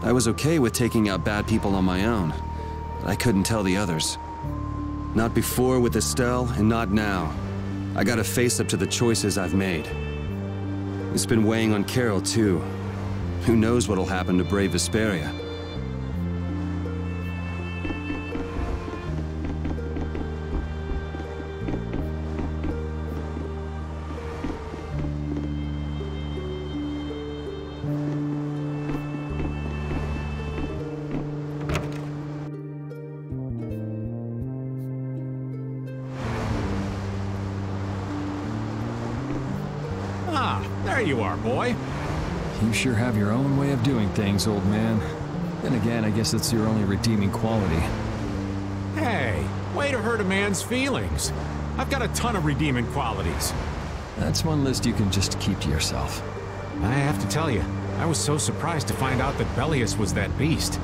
I was okay with taking out bad people on my own, but I couldn't tell the others. Not before with Estelle, and not now. I gotta face up to the choices I've made. It's been weighing on Carol, too. Who knows what'll happen to brave Vesperia? There you are, boy. You sure have your own way of doing things, old man. Then again, I guess it's your only redeeming quality. Hey, way to hurt a man's feelings. I've got a ton of redeeming qualities. That's one list you can just keep to yourself. I have to tell you, I was so surprised to find out that Bellius was that beast.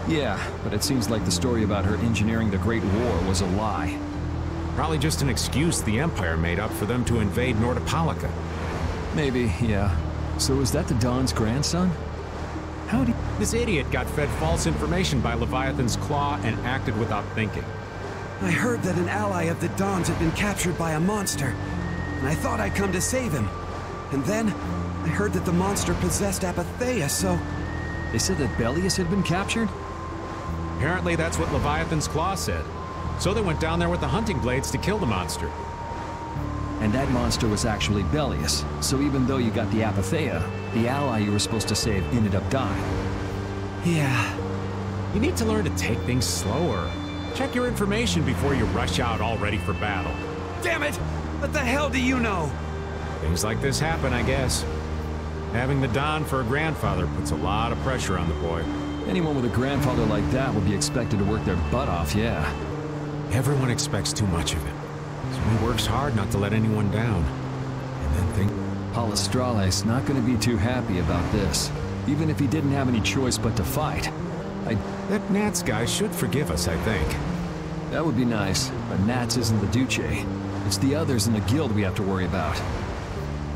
Yeah, but it seems like the story about her engineering the Great War was a lie. Probably just an excuse the Empire made up for them to invade Nordopolica. Maybe, yeah. So is that the Don's grandson? How did... This idiot got fed false information by Leviathan's Claw and acted without thinking. I heard that an ally of the Don's had been captured by a monster, and I thought I'd come to save him. And then, I heard that the monster possessed Apatheia, so... They said that Bellius had been captured? Apparently that's what Leviathan's Claw said. So they went down there with the hunting blades to kill the monster. And that monster was actually Bellius, so even though you got the Apatheia, the ally you were supposed to save ended up dying. Yeah. You need to learn to take things slower. Check your information before you rush out all ready for battle. Damn it! What the hell do you know? Things like this happen, I guess. Having the Don for a grandfather puts a lot of pressure on the boy. Anyone with a grandfather like that would be expected to work their butt off, yeah. Everyone expects too much of it. So he works hard not to let anyone down. And then think... Palestrale's not going to be too happy about this, even if he didn't have any choice but to fight. That Nats guy should forgive us, I think. That would be nice, but Nats isn't the Duce. It's the others in the guild we have to worry about.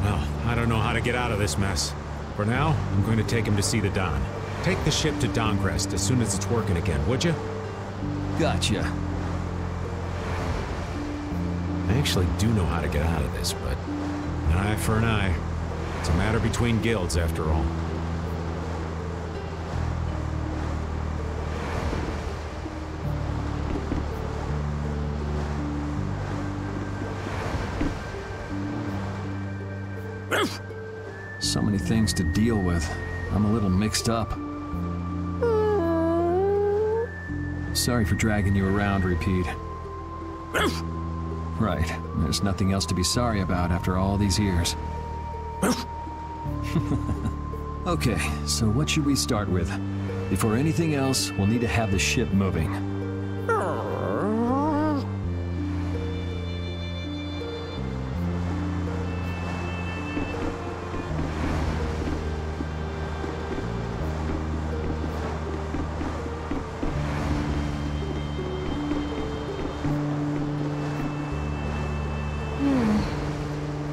Well, I don't know how to get out of this mess. For now, I'm going to take him to see the Don. Take the ship to Dongrest as soon as it's working again, would you? Gotcha. I actually do know how to get out of this, but an eye for an eye. It's a matter between guilds, after all. So many things to deal with. I'm a little mixed up. Sorry for dragging you around, Repeat. Right. There's nothing else to be sorry about after all these years. Okay, so what should we start with? Before anything else, we'll need to have the ship moving.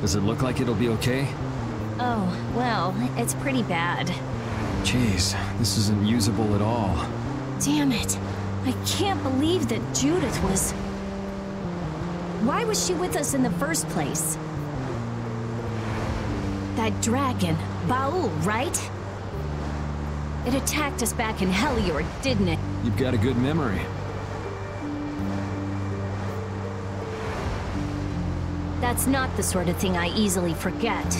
Does it look like it'll be okay? Oh, well, it's pretty bad. Jeez, this isn't usable at all. Damn it. I can't believe that Judith was... Why was she with us in the first place? That dragon, Baul, right? It attacked us back in Heliord, didn't it? You've got a good memory. That's not the sort of thing I easily forget.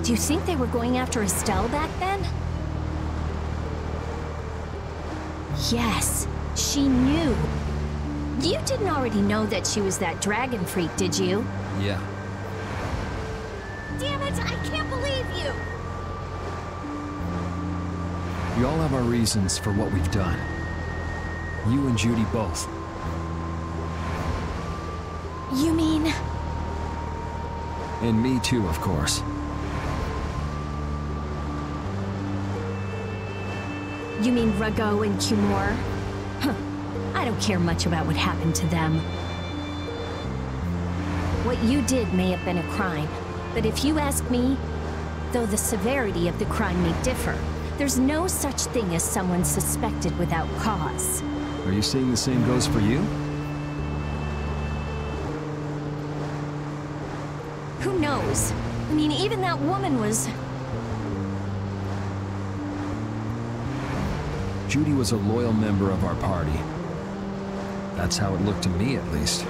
Do you think they were going after Estelle back then? Yes, she knew. You didn't already know that she was that dragon freak, did you? Yeah. Damn it, I can't believe you! We all have our reasons for what we've done. You and Judy both. You mean... And me too, of course. You mean Rago and Cumor? Huh. I don't care much about what happened to them. What you did may have been a crime, But if you ask me, though the severity of the crime may differ, there's no such thing as someone suspected without cause. Are you saying the same goes for you? Who knows? I mean, even that woman was... Judy was a loyal member of our party. That's how it looked to me, at least.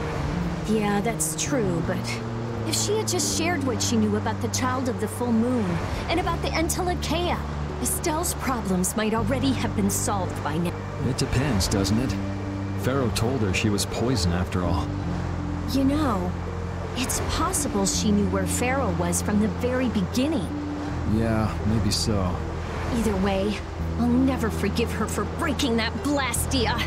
Yeah, that's true, but if she had just shared what she knew about the Child of the Full Moon and about the Entelekea, Estelle's problems might already have been solved by now. It depends, doesn't it? Pharaoh told her she was poison after all. You know, it's possible she knew where Pharaoh was from the very beginning. Yeah, maybe so. Either way, I'll never forgive her for breaking that Blastia.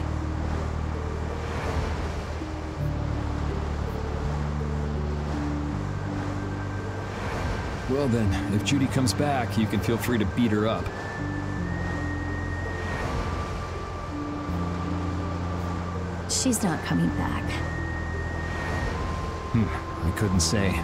Well then, if Judy comes back, you can feel free to beat her up. She's not coming back. I couldn't say.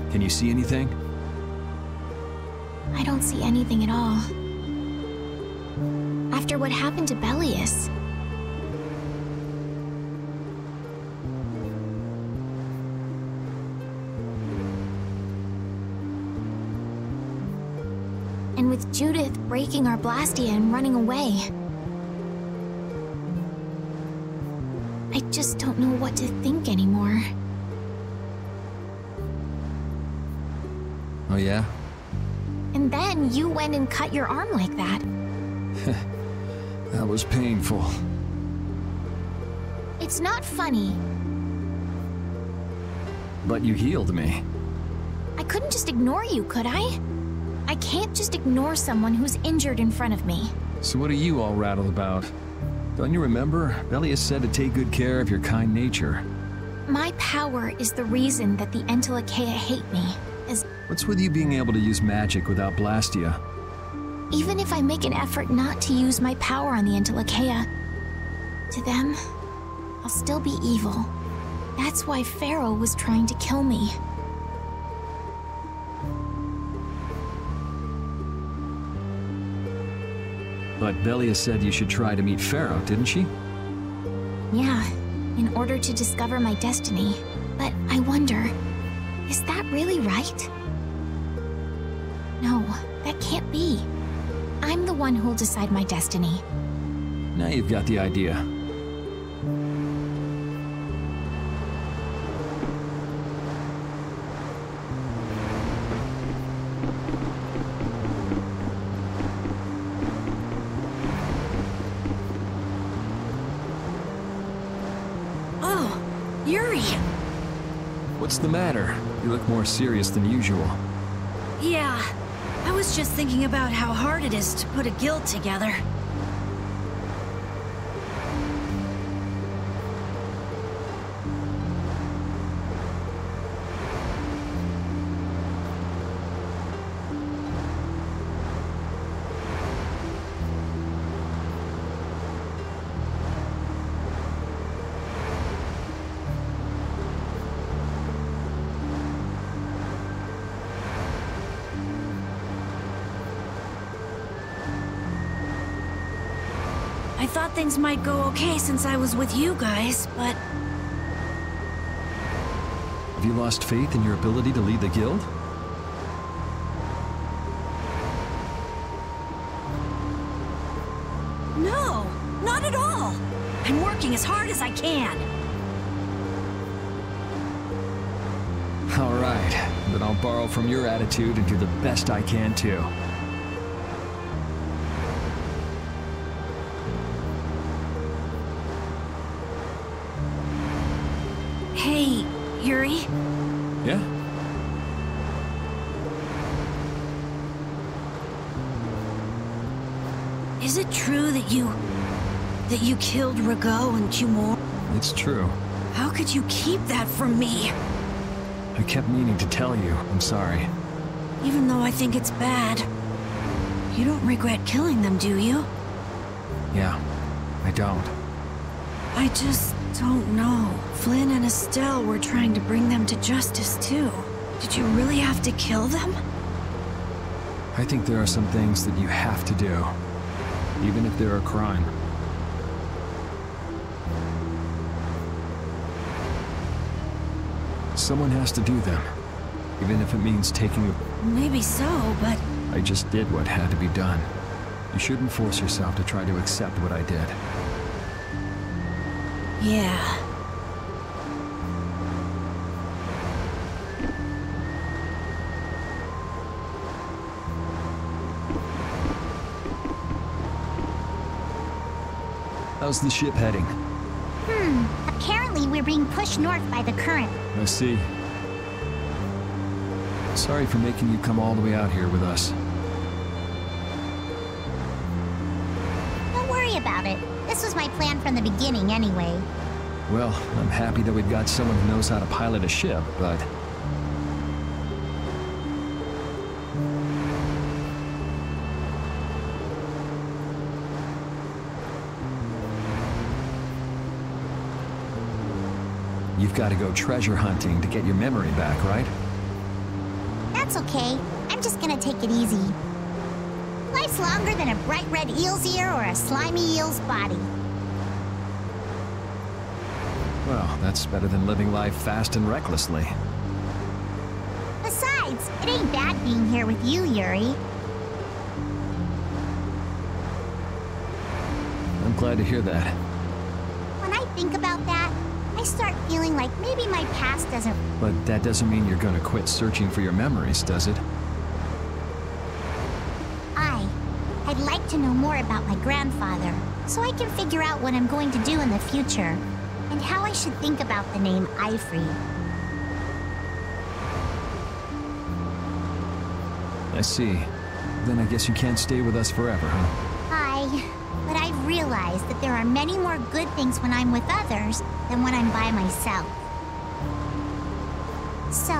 Can you see anything? I don't see anything at all. After what happened to Belius. And with Judith breaking our Blastia and running away. I just don't know what to think anymore. Oh yeah? And then you went and cut your arm like that. That was painful. It's not funny. But you healed me. I couldn't just ignore you, could I? I can't just ignore someone who's injured in front of me. So what are you all rattled about? Don't you remember? Belius said to take good care of your kind nature. My power is the reason that the Entelekea hate me. What's with you being able to use magic without Blastia? Even if I make an effort not to use my power on the Entelekea, to them, I'll still be evil. That's why Pharaoh was trying to kill me. But Belius said you should try to meet Pharaoh, didn't she? Yeah, in order to discover my destiny. But I wonder, is that really right? No, that can't be. I'm the one who'll decide my destiny. Now you've got the idea. Oh, Yuri! What's the matter? You look more serious than usual. Yeah, I was just thinking about how hard it is to put a guild together. I thought things might go okay since I was with you guys, but... Have you lost faith in your ability to lead the guild? No, not at all! I'm working as hard as I can. All right, then I'll borrow from your attitude and do the best I can too. Hey, Yuri? Yeah? Is it true that you That you killed Rago and Cumor? It's true. How could you keep that from me? I kept meaning to tell you. I'm sorry. Even though I think it's bad. You don't regret killing them, do you? Yeah, I don't. I just don't know. Flynn and Estelle were trying to bring them to justice, too. Did you really have to kill them? I think there are some things that you have to do, even if they're a crime. Someone has to do them, even if it means taking a... Maybe so, but... I just did what had to be done. You shouldn't force yourself to try to accept what I did. Yeah. How's the ship heading? Apparently we're being pushed north by the current. I see. Sorry for making you come all the way out here with us. Don't worry about it. This was my plan from the beginning anyway. Well, I'm happy that we've got someone who knows how to pilot a ship, but... You've got to go treasure hunting to get your memory back, right? That's okay. I'm just gonna take it easy. Life's longer than a bright red eel's ear or a slimy eel's body. Well, that's better than living life fast and recklessly. Besides, it ain't bad being here with you, Yuri. I'm glad to hear that. When I think about that, I start feeling like maybe my past doesn't... But that doesn't mean you're gonna quit searching for your memories, does it? I'd like to know more about my grandfather, so I can figure out what I'm going to do in the future, and how I should think about the name Ifrey. I see. Then I guess you can't stay with us forever, huh? But I've realized that there are many more good things when I'm with others than when I'm by myself. So,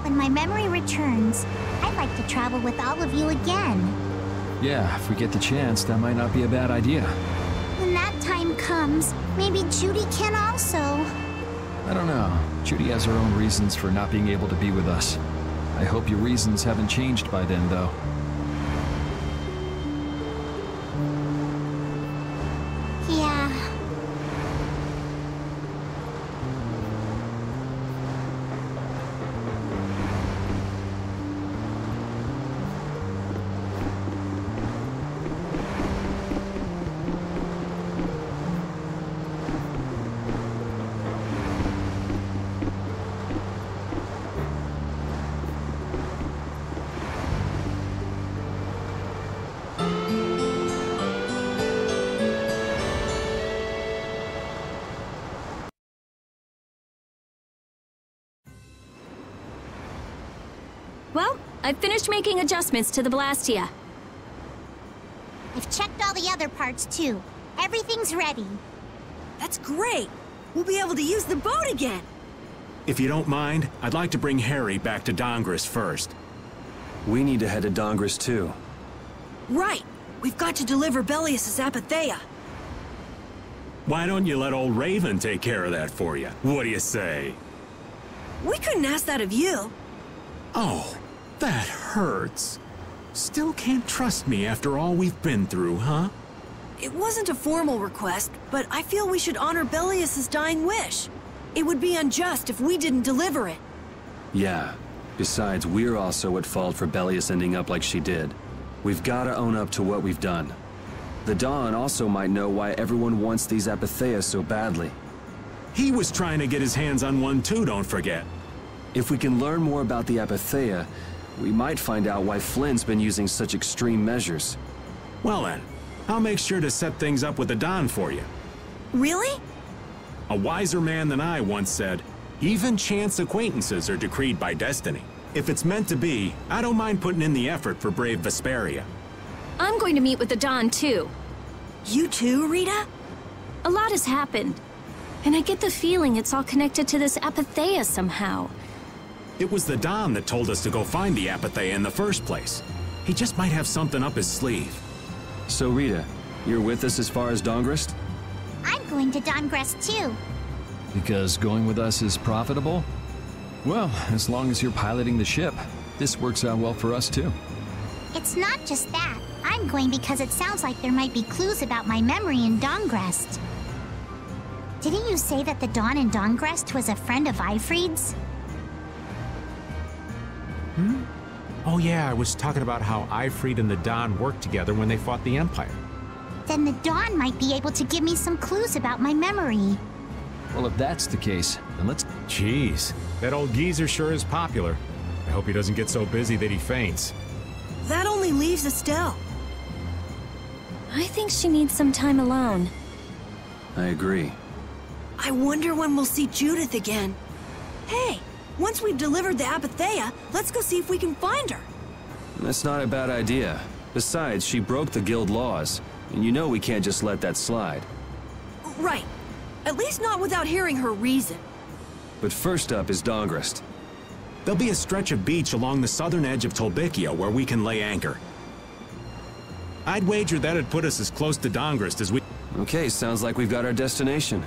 when my memory returns, I'd like to travel with all of you again. Yeah, if we get the chance, that might not be a bad idea. When that time comes, maybe Judy can also. I don't know. Judy has her own reasons for not being able to be with us. I hope your reasons haven't changed by then, though. Yeah. Well, I've finished making adjustments to the Blastia. I've checked all the other parts too. Everything's ready. That's great! We'll be able to use the boat again! If you don't mind, I'd like to bring Harry back to Dongris first. We need to head to Dongris too. Right! We've got to deliver Belius's Apatheia. Why don't you let old Raven take care of that for you? What do you say? We couldn't ask that of you. Oh, that hurts. Still can't trust me after all we've been through, huh? It wasn't a formal request, but I feel we should honor Belius's dying wish. It would be unjust if we didn't deliver it. Yeah. Besides, we're also at fault for Belius ending up like she did. We've got to own up to what we've done. The Dawn also might know why everyone wants these Apatheias so badly. He was trying to get his hands on one too, don't forget. If we can learn more about the Apatheia, we might find out why Flynn's been using such extreme measures. Well then, I'll make sure to set things up with the Don for you. Really? A wiser man than I once said, even chance acquaintances are decreed by destiny. If it's meant to be, I don't mind putting in the effort for brave Vesperia. I'm going to meet with the Don, too. You too, Rita? A lot has happened. And I get the feeling it's all connected to this Apatheia somehow. It was the Don that told us to go find the Apatheia in the first place. He just might have something up his sleeve. So Rita, you're with us as far as Dongrest? I'm going to Dongrest too. Because going with us is profitable? Well, as long as you're piloting the ship, this works out well for us too. It's not just that. I'm going because it sounds like there might be clues about my memory in Dongrest. Didn't you say that the Don in Dongrest was a friend of Eifried's? Oh yeah, I was talking about how Eifried and the Don worked together when they fought the Empire. Then the Don might be able to give me some clues about my memory. Well, if that's the case, then let's... Jeez, that old geezer sure is popular. I hope he doesn't get so busy that he faints. That only leaves Estelle. I think she needs some time alone. I agree. I wonder when we'll see Judith again. Hey, once we've delivered the Apatheia, let's go see if we can find her. That's not a bad idea. Besides, she broke the guild laws, and you know we can't just let that slide. Right. At least not without hearing her reason. But first up is Dongrest. There'll be a stretch of beach along the southern edge of Tolbikia where we can lay anchor. I'd wager that'd put us as close to Dongrest as we... Okay, sounds like we've got our destination.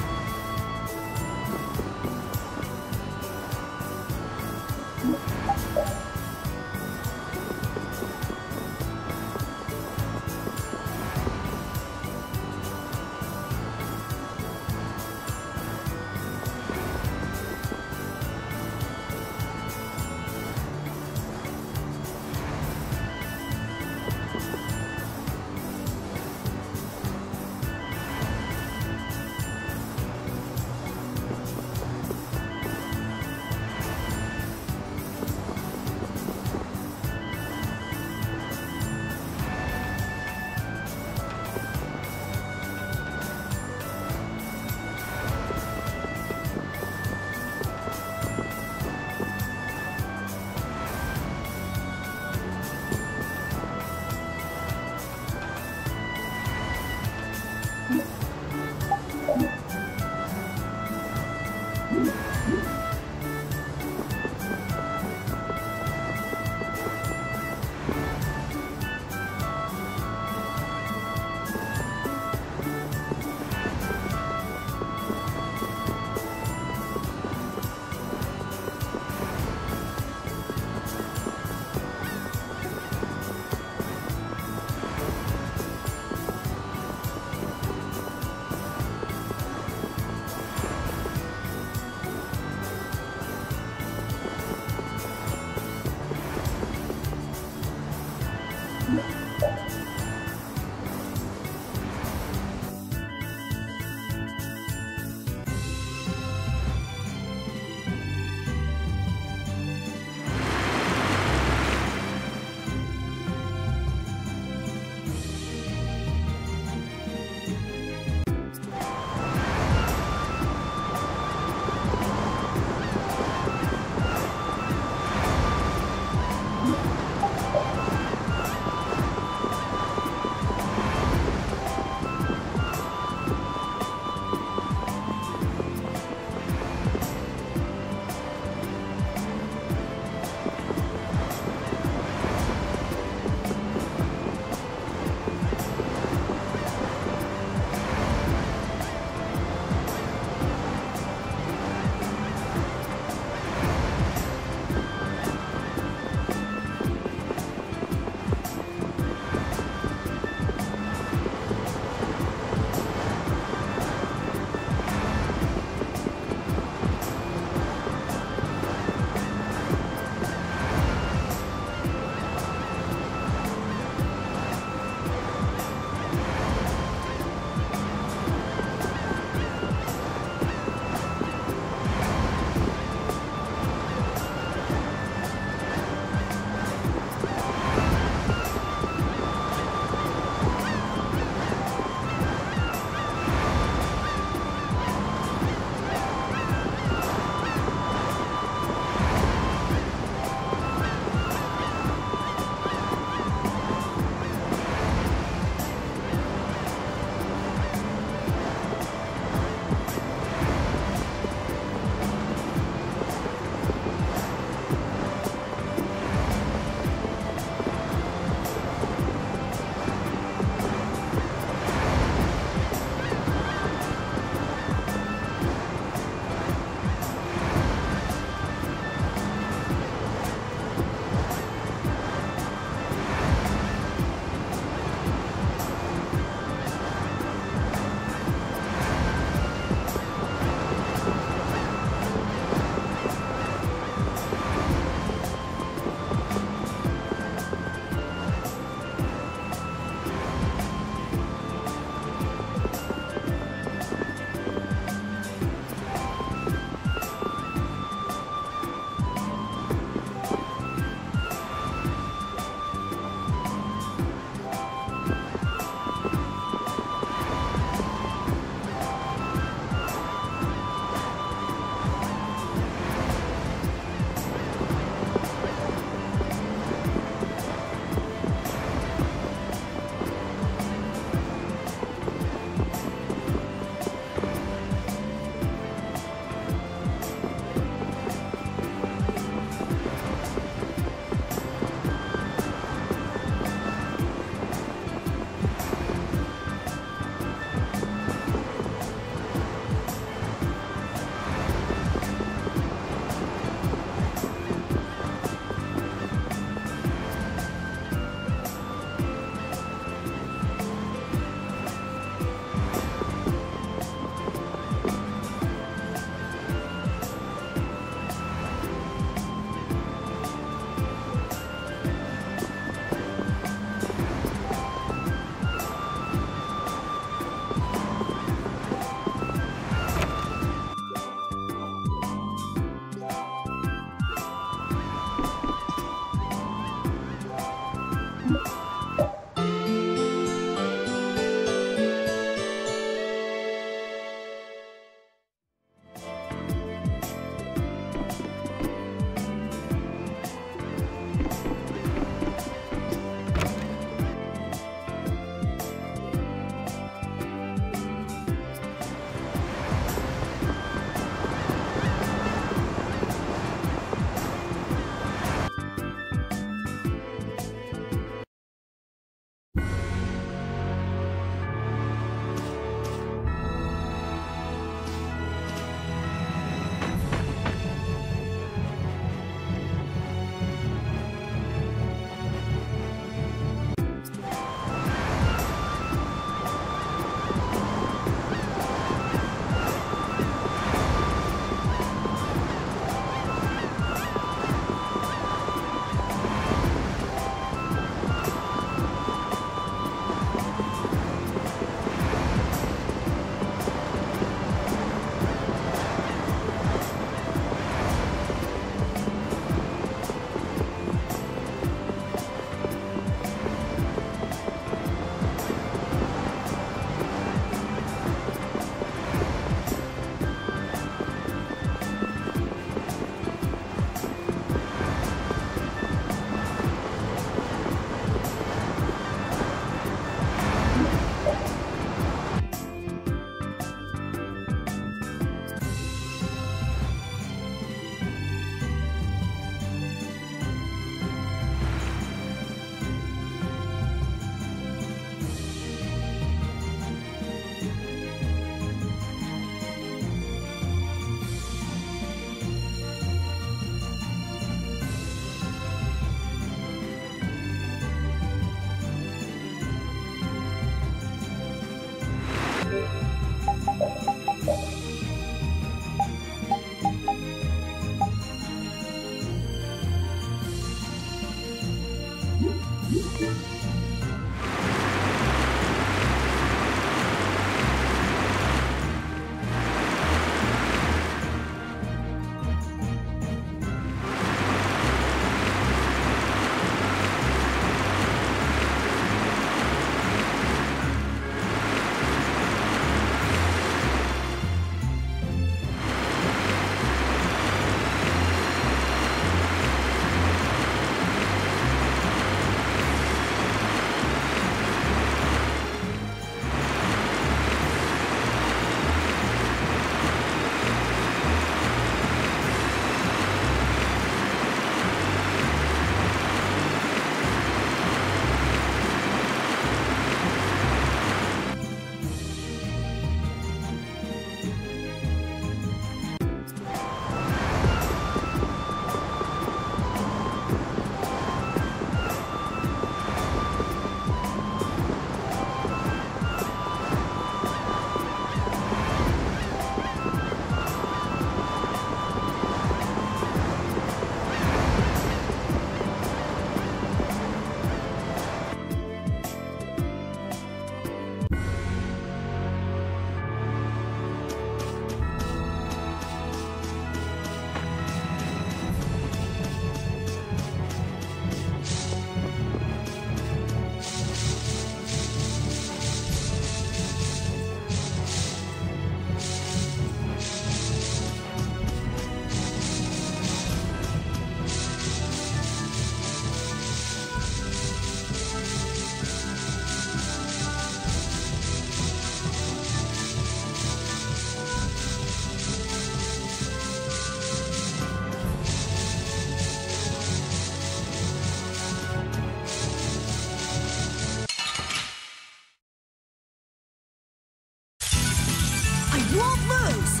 lose!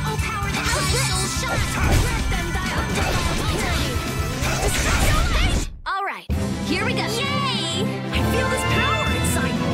Oh, power the soul shine! Let them die of tyranny! All right, here we go! Yay! I feel this power inside me!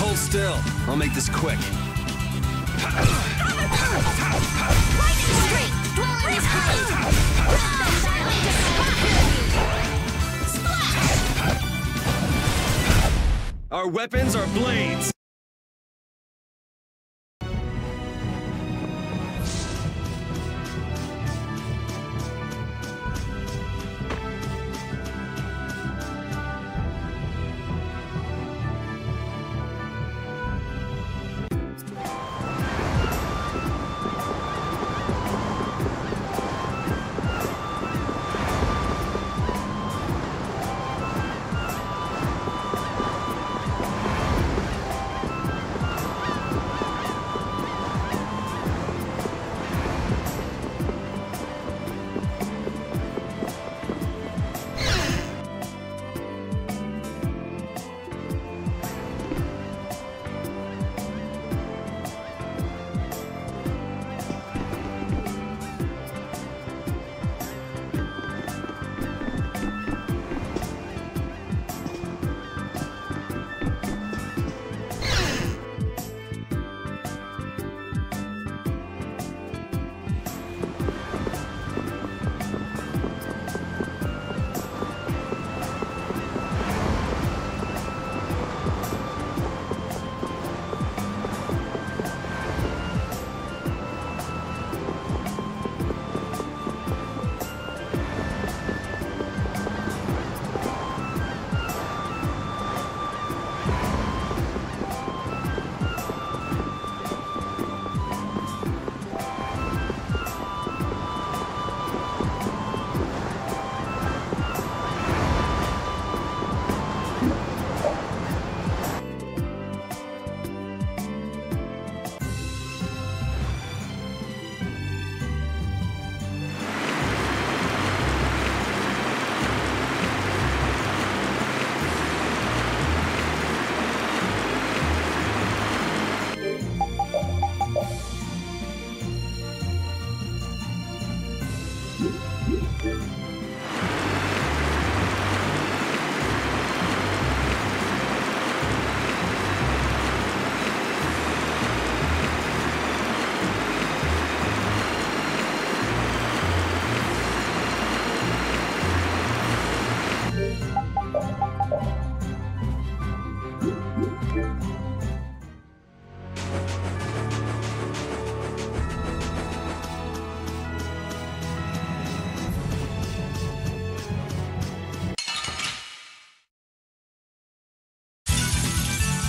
Hold still. I'll make this quick. Lightning streak! Glorious blade! Splash! Our weapons are blades!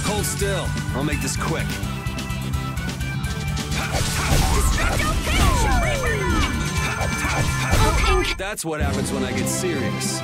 Hold still. I'll make this quick. That's what happens when I get serious.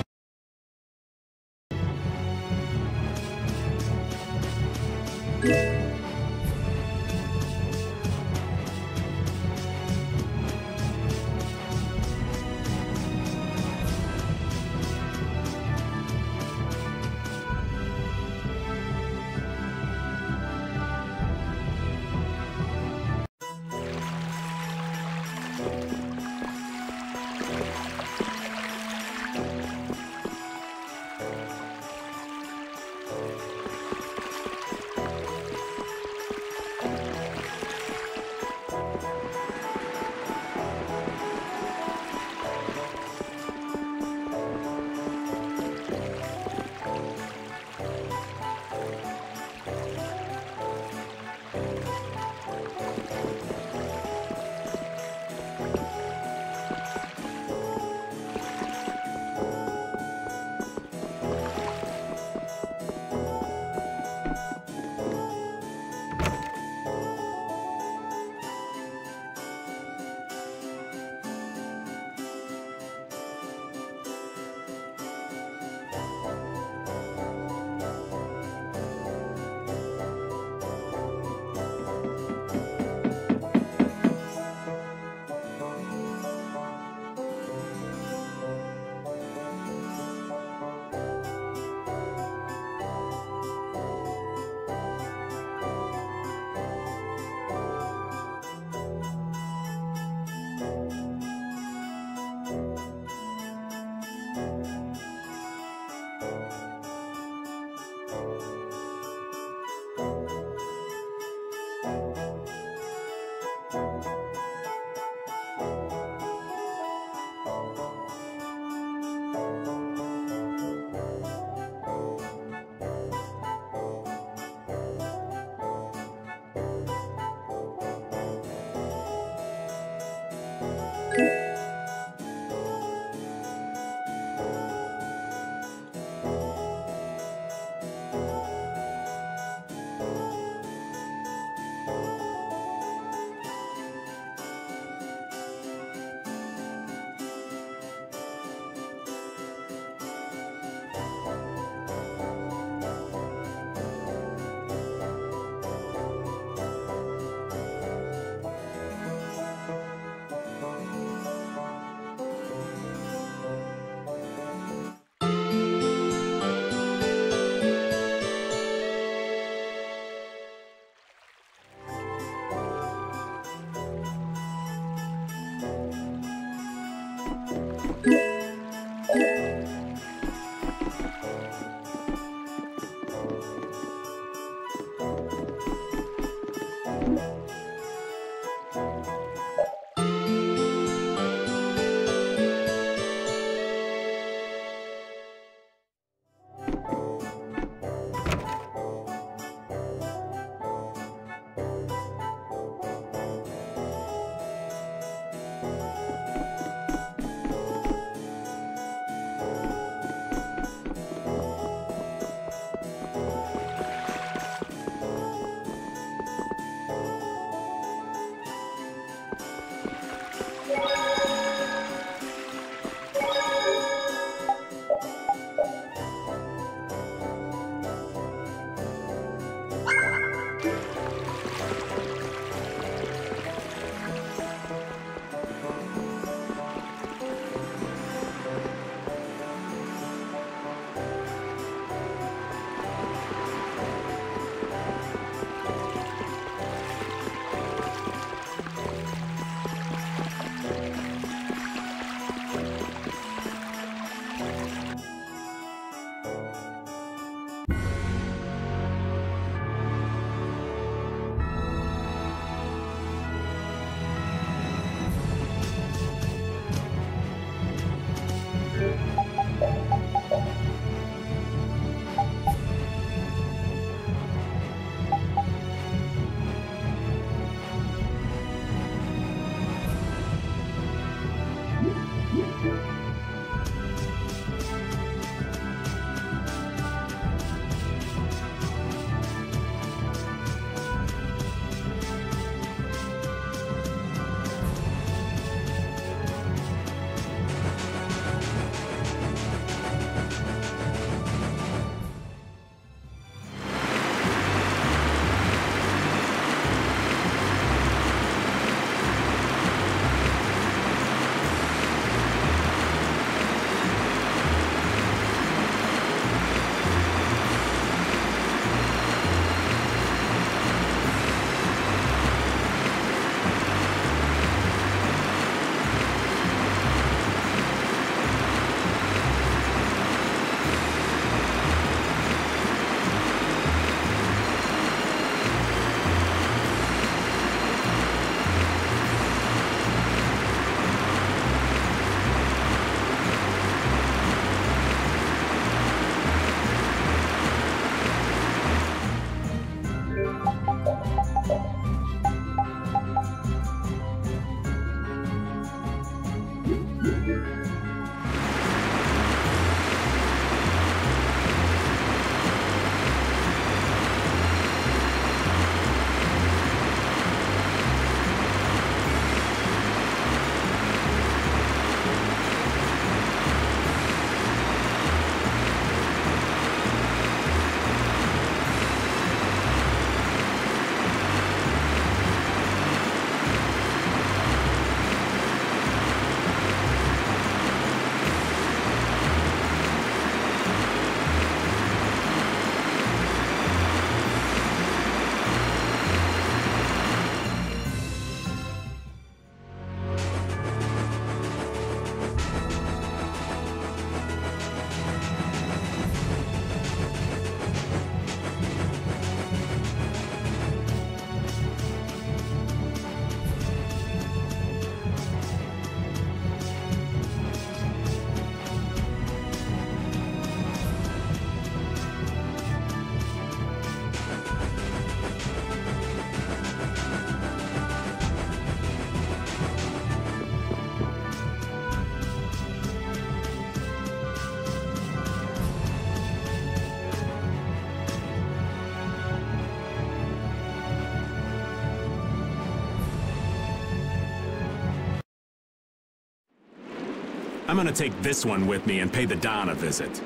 I'm gonna take this one with me and pay the Don a visit.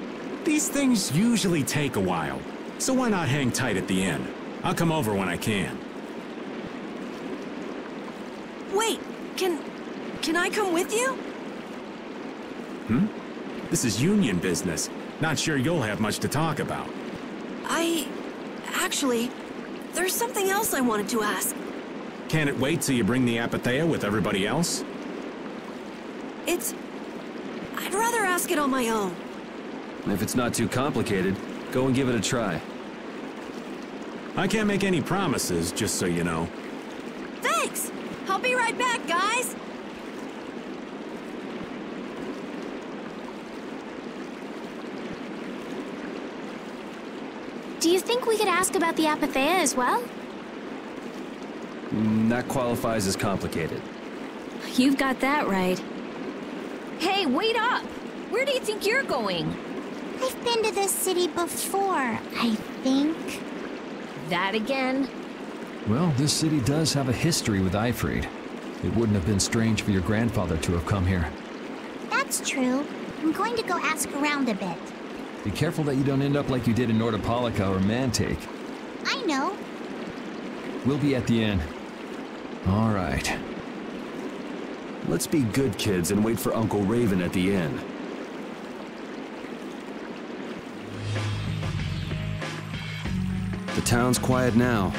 These things usually take a while, so why not hang tight at the inn? I'll come over when I can. Wait, can I come with you? This is union business. Not sure you'll have much to talk about. Actually, there's something else I wanted to ask. Can it wait till you bring the Apathea with everybody else? I'd rather ask it on my own. If it's not too complicated, go and give it a try. I can't make any promises, just so you know. Thanks! I'll be right back, guys! Do you think we could ask about the Apathea as well? That qualifies as complicated. You've got that right. Hey, wait up! Where do you think you're going? I've been to this city before, I think. That again? Well, this city does have a history with Ifrid. It wouldn't have been strange for your grandfather to have come here. That's true. I'm going to go ask around a bit. Be careful that you don't end up like you did in Nordopolica or Mantake. I know. We'll be at the inn. All right. Let's be good kids and wait for Uncle Raven at the inn. The town's quiet now,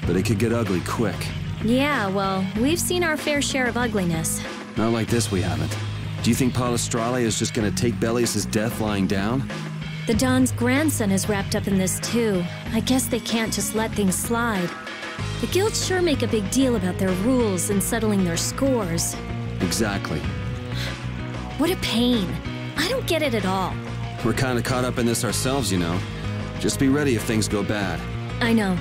but it could get ugly quick. Yeah, well, we've seen our fair share of ugliness. Not like this, we haven't. Do you think Palestralia is just gonna take Belius' death lying down? The Don's grandson is wrapped up in this too. I guess they can't just let things slide. The guilds sure make a big deal about their rules and settling their scores. Exactly. What a pain. I don't get it at all. We're kinda caught up in this ourselves, you know. Just be ready if things go bad. I know.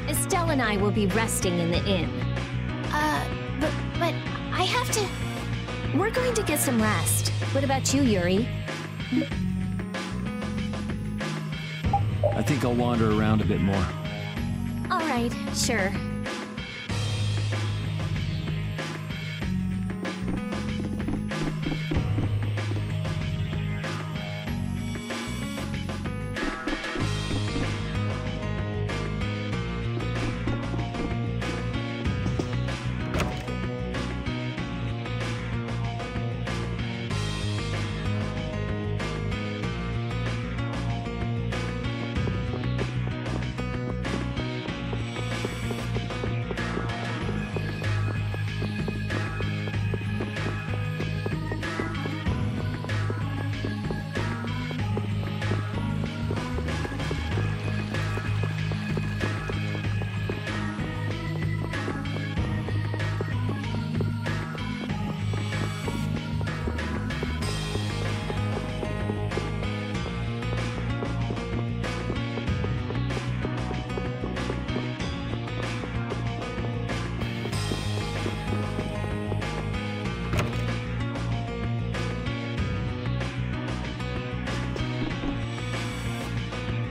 Estelle and I will be resting in the inn. But I have to... We're going to get some rest. What about you, Yuri? I think I'll wander around a bit more. All right, sure.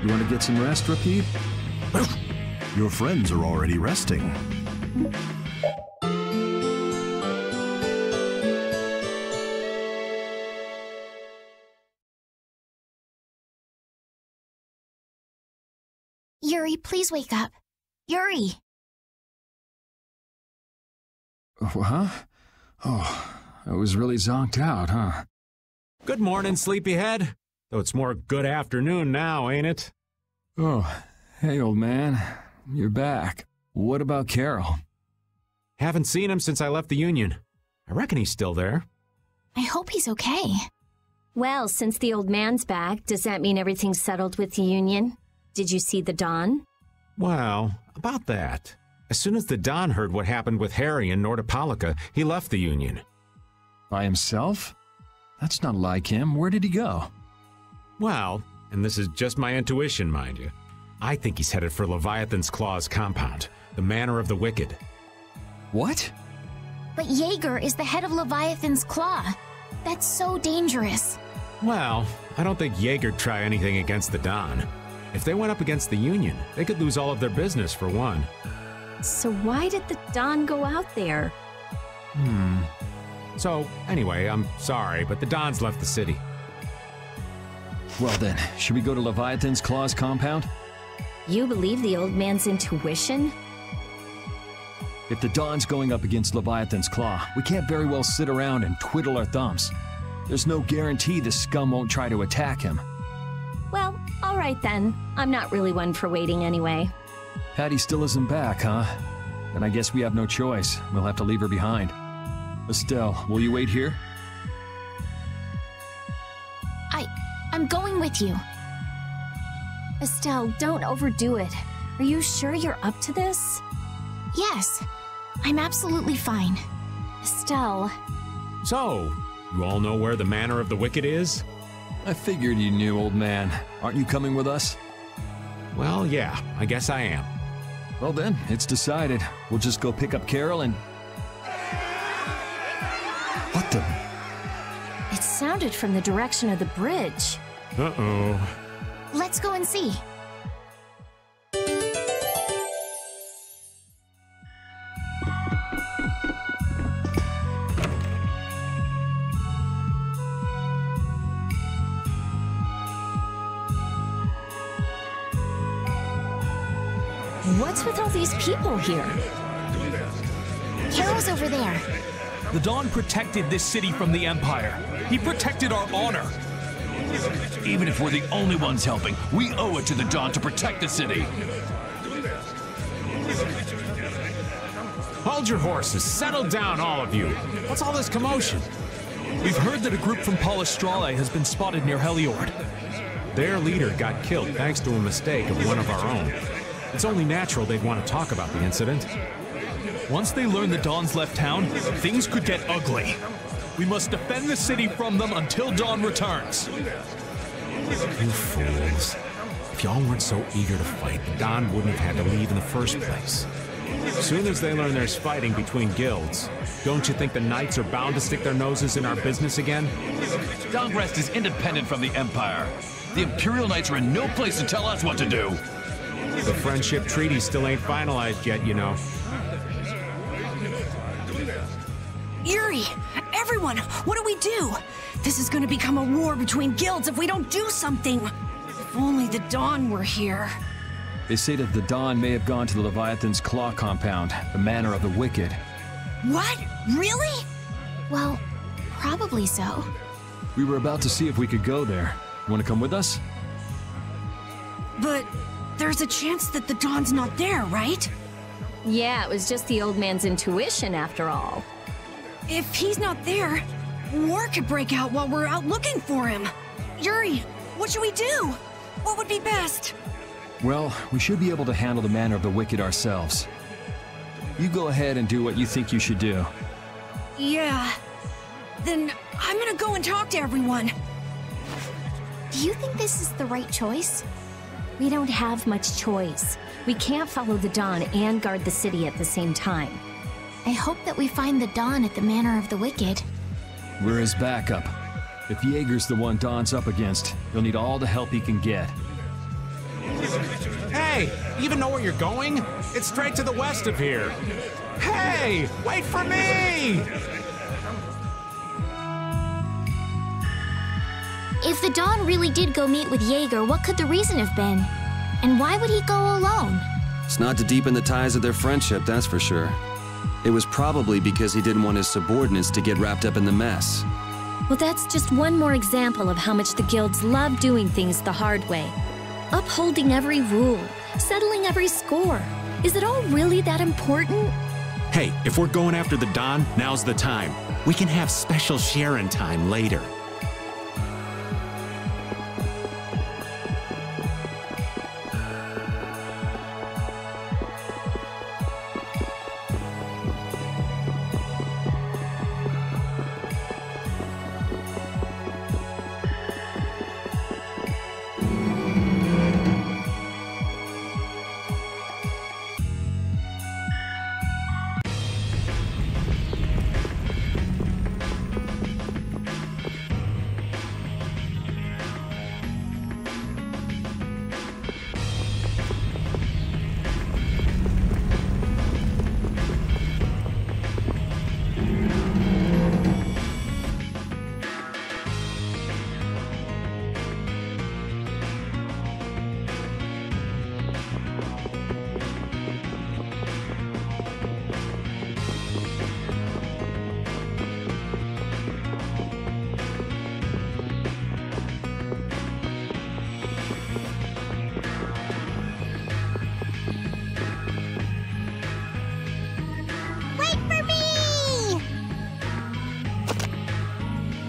You want to get some rest, Rapide? Your friends are already resting. Yuri, please wake up. Yuri! Huh? Oh, I was really zonked out, huh? Good morning, sleepyhead. Though it's more good afternoon now, ain't it? Oh, hey, old man. You're back. What about Carol? Haven't seen him since I left the Union. I reckon he's still there. I hope he's okay. Well, since the old man's back, does that mean everything's settled with the Union? Did you see the Don? Well, about that. As soon as the Don heard what happened with Harry and Nordopolica, he left the Union. By himself? That's not like him. Where did he go? Well, and this is just my intuition, mind you, I think he's headed for Leviathan's Claw's compound, the Manor of the Wicked. What? But Jaeger is the head of Leviathan's Claw. That's so dangerous. Well, I don't think Jaeger'd try anything against the Don. If they went up against the Union, they could lose all of their business, for one. So why did the Don go out there? So, anyway, I'm sorry, but the Don's left the city. Well then, should we go to Leviathan's Claw's compound? You believe the old man's intuition? If the Don's going up against Leviathan's Claw, we can't very well sit around and twiddle our thumbs. There's no guarantee the scum won't try to attack him. Well, all right then. I'm not really one for waiting anyway. Patty still isn't back, huh? Then I guess we have no choice. We'll have to leave her behind. Estelle, will you wait here? I'm going with you. Estelle, don't overdo it. Are you sure you're up to this? Yes, I'm absolutely fine. Estelle. So, you all know where the Manor of the Wicked is? I figured you knew, old man. Aren't you coming with us? Well, yeah, I guess I am. Well then, it's decided. We'll just go pick up Carol and... What the... It sounded from the direction of the bridge. Uh-oh. Let's go and see. What's with all these people here? Carol's over there. The Don protected this city from the Empire. He protected our honor. Even if we're the only ones helping, we owe it to the Don to protect the city. Hold your horses. Settle down, all of you. What's all this commotion? We've heard that a group from Palestrale has been spotted near Heliord. Their leader got killed thanks to a mistake of one of our own. It's only natural they'd want to talk about the incident. Once they learn the Don's left town, things could get ugly. We must defend the city from them until Dawn returns. You fools. If y'all weren't so eager to fight, the Don wouldn't have had to leave in the first place. As soon as they learn there's fighting between guilds, don't you think the Knights are bound to stick their noses in our business again? Dongrest is independent from the Empire. The Imperial Knights are in no place to tell us what to do. The friendship treaty still ain't finalized yet, you know. Yuri! Everyone! What do we do? This is gonna become a war between guilds if we don't do something! If only the Dawn were here. They say that the Don may have gone to the Leviathan's Claw compound, the Manor of the Wicked. What? Really? Well, probably so. We were about to see if we could go there. You want to come with us? But there's a chance that the Dawn's not there, right? Yeah, it was just the old man's intuition after all. If he's not there, war could break out while we're out looking for him. Yuri, what should we do? What would be best? Well, we should be able to handle the Manor of the Wicked ourselves. You go ahead and do what you think you should do. Yeah. Then I'm gonna go and talk to everyone. Do you think this is the right choice? We don't have much choice. We can't follow the Dawn and guard the city at the same time. I hope that we find the Dawn at the Manor of the Wicked. We're his backup. If Jaeger's the one Dawn's up against, he'll need all the help he can get. Hey, you even know where you're going? It's straight to the west of here. Hey, wait for me! If the Don really did go meet with Jaeger, what could the reason have been? And why would he go alone? It's not to deepen the ties of their friendship, that's for sure. It was probably because he didn't want his subordinates to get wrapped up in the mess. Well, that's just one more example of how much the guilds love doing things the hard way. Upholding every rule, settling every score. Is it all really that important? Hey, if we're going after the Don, now's the time. We can have special sharing time later.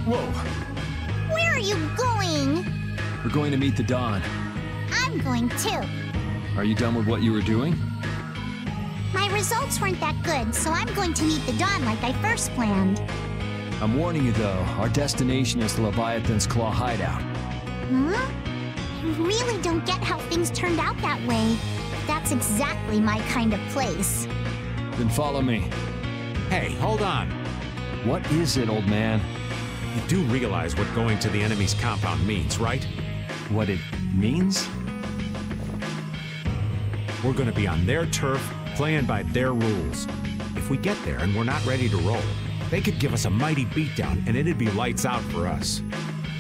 Whoa! Where are you going? We're going to meet the Don. I'm going too. Are you done with what you were doing? My results weren't that good, so I'm going to meet the Don like I first planned. I'm warning you though, our destination is the Leviathan's Claw hideout. Huh? I really don't get how things turned out that way. That's exactly my kind of place. Then follow me. Hey, hold on. What is it, old man? You do realize what going to the enemy's compound means, right? What it means? We're gonna be on their turf, playing by their rules. If we get there and we're not ready to roll, they could give us a mighty beatdown and it'd be lights out for us.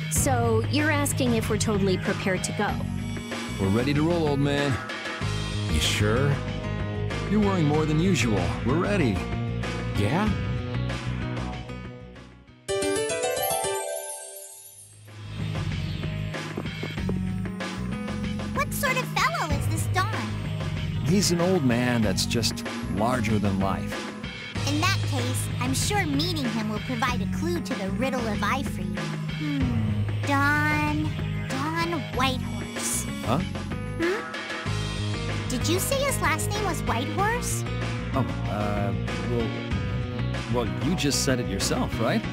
So, you're asking if we're totally prepared to go? We're ready to roll, old man. You sure? You're worrying more than usual. We're ready. Yeah? What sort of fellow is this Don? He's an old man that's just larger than life. In that case, I'm sure meeting him will provide a clue to the riddle of eye for you. Don Whitehorse. Huh? Did you say his last name was Whitehorse? Oh, well, you just said it yourself, right?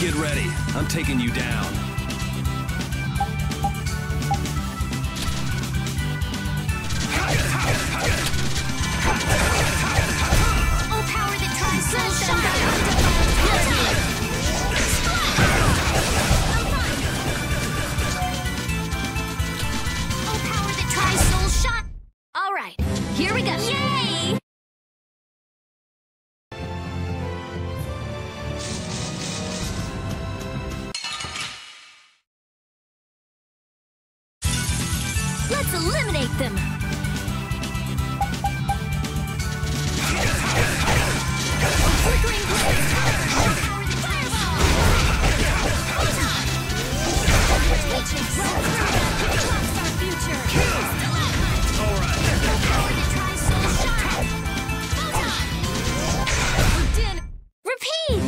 Get ready. I'm taking you down. Oh, power that tries to shine. Oh, power that tries soul shot. All right, here we go. Yay! Let's eliminate them. Flickering blades. Power the fireball. Matrix. Blocks our future. All right. Power that tries soul shot. We're done. Repeat.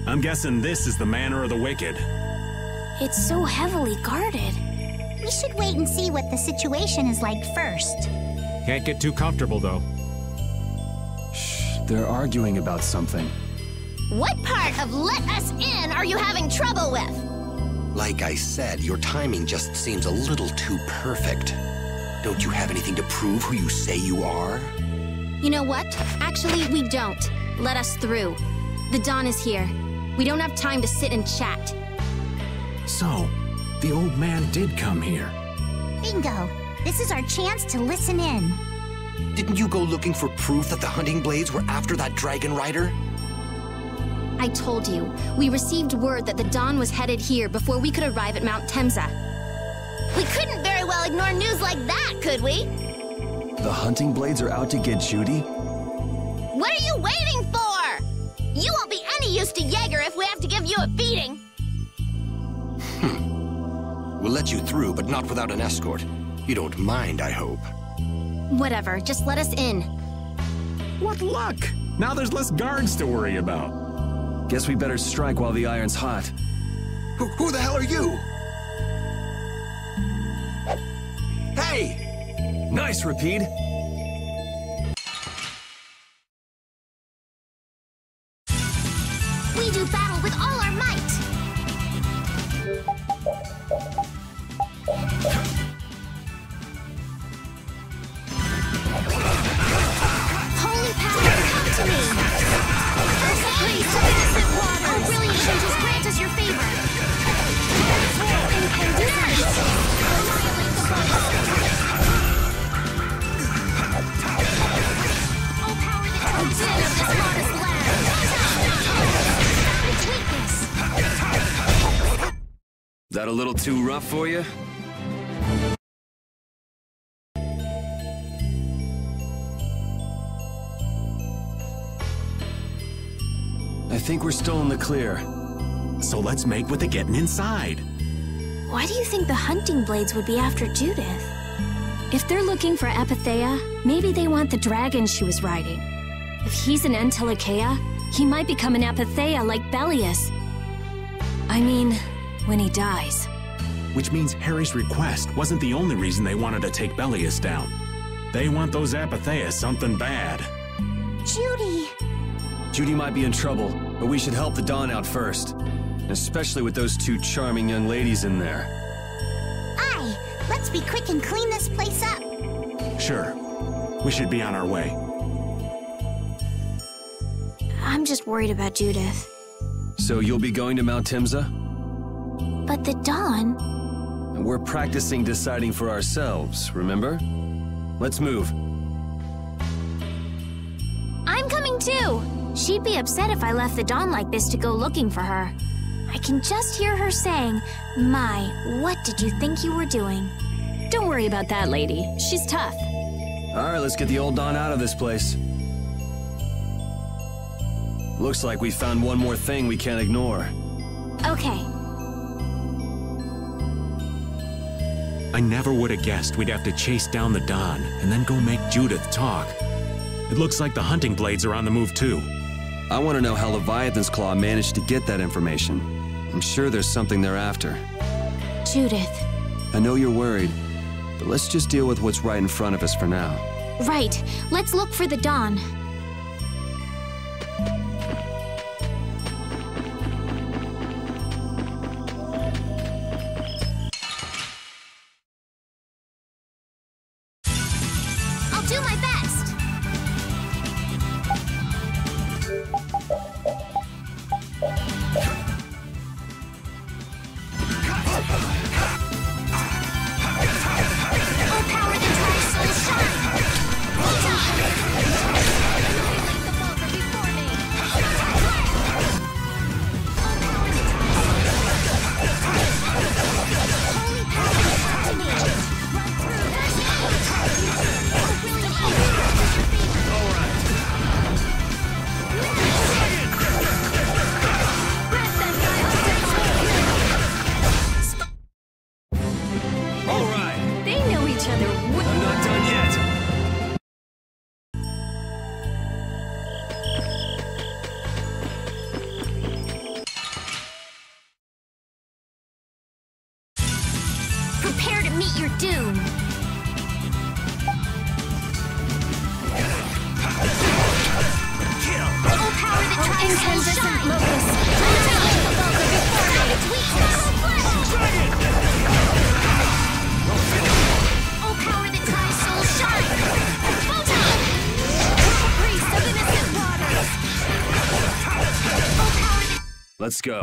I'm guessing this is the manor of the wicked. It's so heavily guarded. We should wait and see what the situation is like first. Can't get too comfortable, though. Shh, they're arguing about something. What part of let us in are you having trouble with? Like I said, your timing just seems a little too perfect. Don't you have anything to prove who you say you are? You know what? Actually, we don't. Let us through. The dawn is here. We don't have time to sit and chat. So, the old man did come here. Bingo. This is our chance to listen in. Didn't you go looking for proof that the hunting blades were after that dragon rider? I told you, we received word that the dawn was headed here before we could arrive at Mount Temza. We couldn't very well ignore news like that, could we? The hunting blades are out to get Judy? What are you waiting for? You won't be any use to Jaeger if we have to give you a beating. We'll let you through, but not without an escort. You don't mind, I hope. Whatever, just let us in. What luck! Now there's less guards to worry about. Guess we better strike while the iron's hot. Who the hell are you? Hey! Nice, Rapide. We do battle with all our might. Holy power, come to me. Please, innocent water. Oh, brilliant changes, grant us your favor. Incandescence. Annihilate the bugs. Oh, power that comes in of this modest land. Its weakness. That a little too rough for you? I think we're still in the clear. So let's make with the getting inside. Why do you think the hunting blades would be after Judith? If they're looking for Apatheia, maybe they want the dragon she was riding. If he's an Entelikeia, he might become an Apatheia like Belius. I mean, when he dies. Which means Harry's request wasn't the only reason they wanted to take Belius down. They want those Apatheias something bad. Judy. Judy might be in trouble, but we should help the Dawn out first. Especially with those two charming young ladies in there. Aye, let's be quick and clean this place up. Sure. We should be on our way. I'm just worried about Judith. So you'll be going to Mount Temza? But the dawn... And we're practicing deciding for ourselves, remember? Let's move. I'm coming too! She'd be upset if I left the dawn like this to go looking for her. I can just hear her saying, "My, what did you think you were doing?" Don't worry about that lady. She's tough. Alright, let's get the old Dawn out of this place. Looks like we found one more thing we can't ignore. Okay. I never would have guessed we'd have to chase down the Don and then go make Judith talk. It looks like the hunting blades are on the move too. I want to know how Leviathan's Claw managed to get that information. I'm sure there's something they're after. Judith. I know you're worried, but let's just deal with what's right in front of us for now. Right. Let's look for the Don. I'll do my best. Oh, power the tri-soul shine! Prepare to meet your doom. Oh, power the tri-soul shine! Annihilate the vulgar before its weakness! Oh, power the tri-soul shine! Photon! Priest of innocent waters! Oh, power the... Let's go.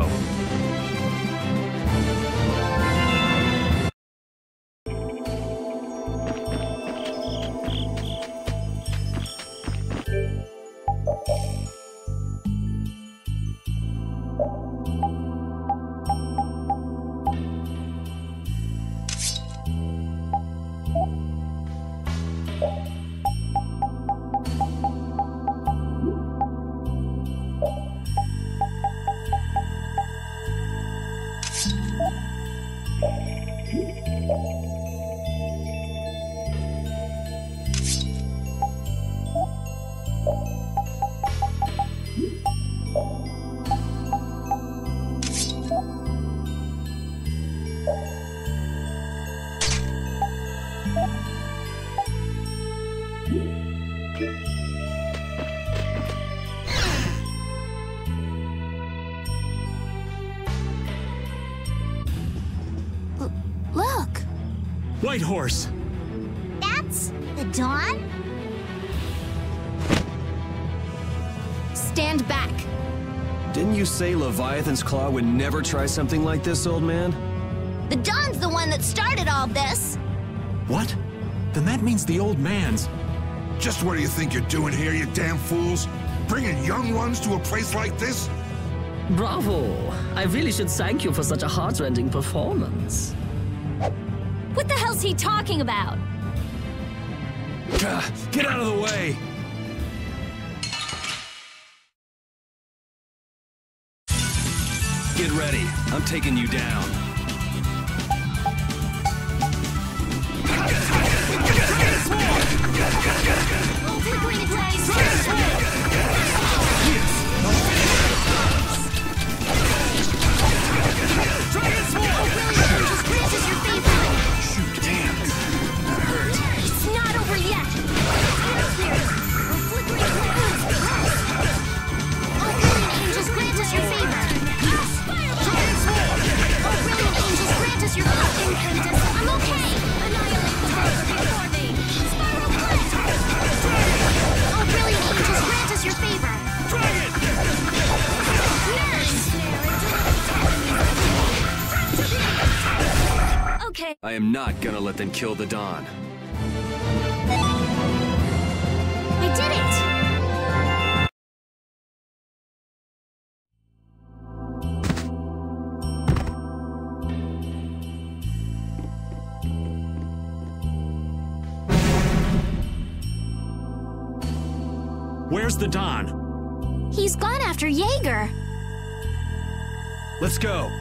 Look! White Horse! That's the Dawn? Stand back! Didn't you say Leviathan's Claw would never try something like this, old man? The Dawn's the one that started all this! What? Then that means the old man's... Just what do you think you're doing here, you damn fools? Bringing young ones to a place like this? Bravo! I really should thank you for such a heart-rending performance. What the hell's he talking about? Get out of the way! Get ready. I'm taking you down. We're going to Shoot, damn. That hurt. It's not over yet! Oh, brilliant angels, grant us your favor! Oh, brilliant angels, grant us your incandescent. I'm okay! Annihilate the vulgar before me! Spiral blast! Oh, brilliant angels, grant us your favor! Okay. I am not gonna let them kill the Dawn. I did it! Where's the Don? He's gone after Jaeger. Let's go.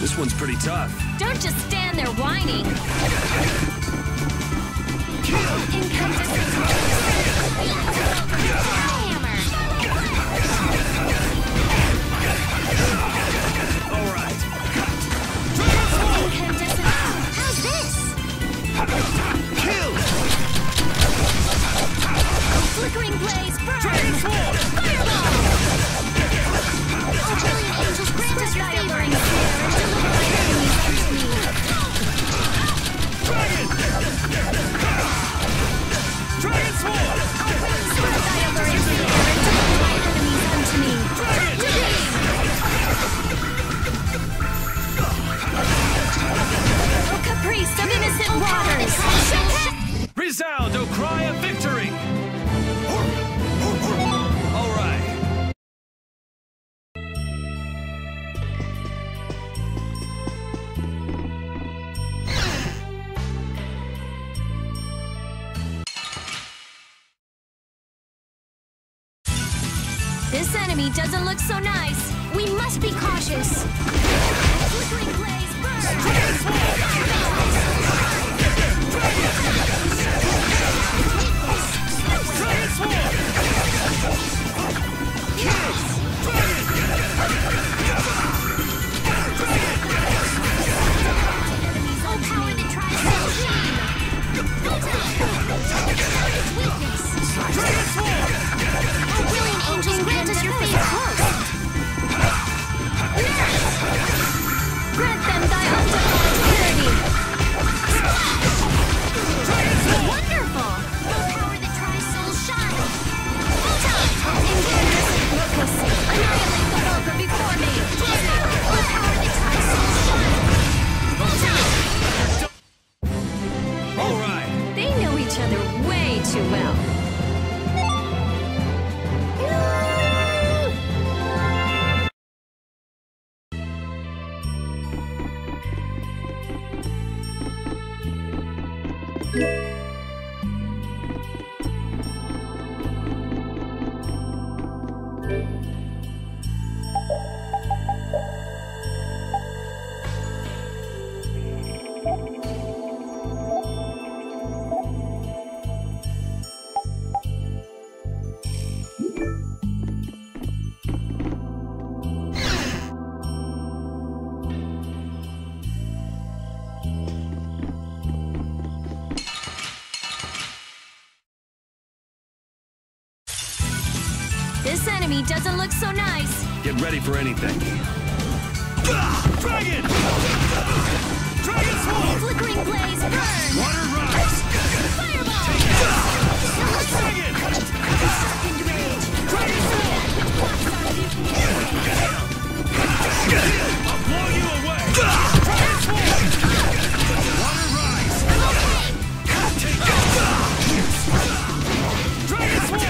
This one's pretty tough. Don't just stand there whining. All right. How's this? Kill! Flickering blaze burn! Fireball! Oh, brilliant angels, grant us your favor and deliver my enemies unto me. Dragon! Dragon Sword! Grant thy alluring favor and deliver my enemies unto me. O caprice of innocent waters! Resound, O cry of victory! All right. This enemy doesn't look so nice. We must be cautious. Flickering blaze burn! Oh, power that tries to shine. Weakness. Oh, brilliant angels, grant us your favor. Grant them thy undefiled purity! Wonderful! Oh, power that tries souls shine. Incandescent locus! Annihilate the vulgar before me! Oh, power that tries souls shine. All right. They know each other way too well. This enemy doesn't look so nice. Get ready for anything. Dragon! Dragon Sword! Flickering blaze burn! Water rise! Fireball! Dragon! Dragon I'll blow you away! Dragon Sword! Water rise! Dragon Sword!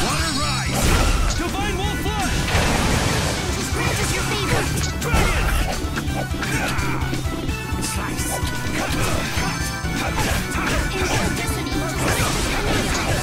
Water rise! Divine Wolf Flood! Just grant us your favor. Dragon! Slice! Incandescent angels, grant us your favor.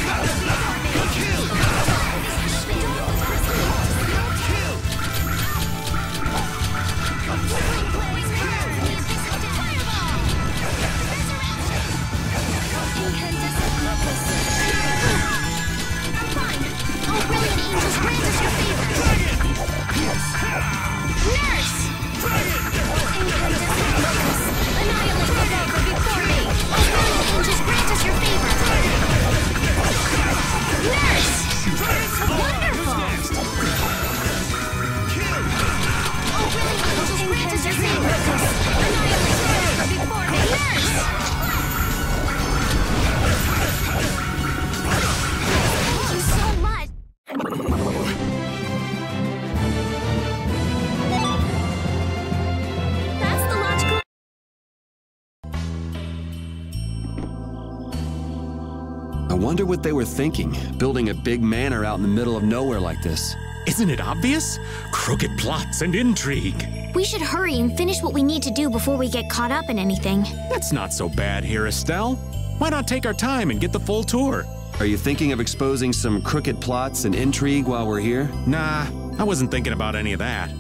Wonder what they were thinking, building a big manor out in the middle of nowhere like this. Isn't it obvious? Crooked plots and intrigue. We should hurry and finish what we need to do before we get caught up in anything. That's not so bad here, Estelle. Why not take our time and get the full tour? Are you thinking of exposing some crooked plots and intrigue while we're here? Nah, I wasn't thinking about any of that.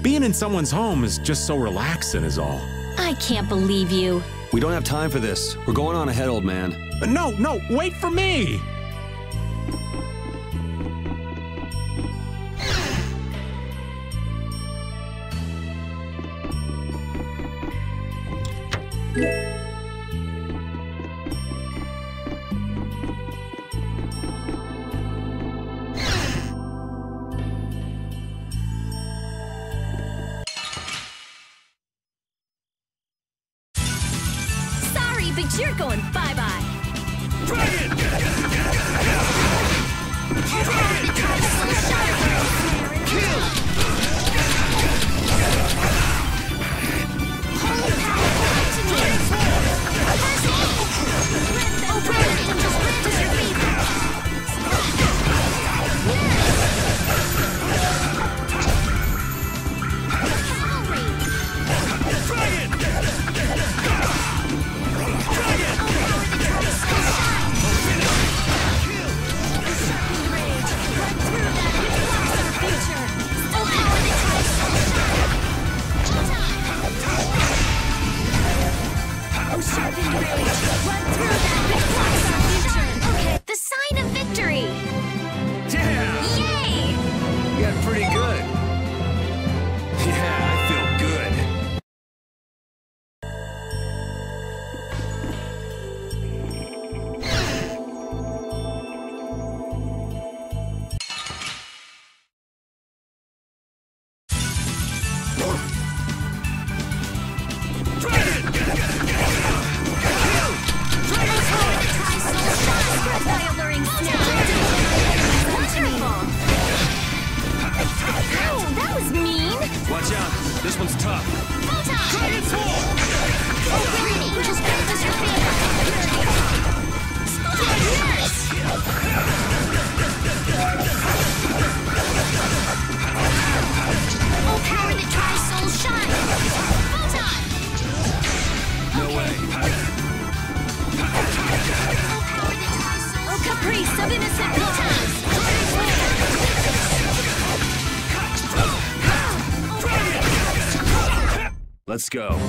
Being in someone's home is just so relaxing is all. I can't believe you. We don't have time for this. We're going on ahead, old man. No, wait for me! Sorry, but you're going bye-bye. The sign of victory! Yeah! Yay! You got pretty good. Yeah, I feel good. Watch out, this one's tough. No way. Oh, caprice of innocent waters! Let's go.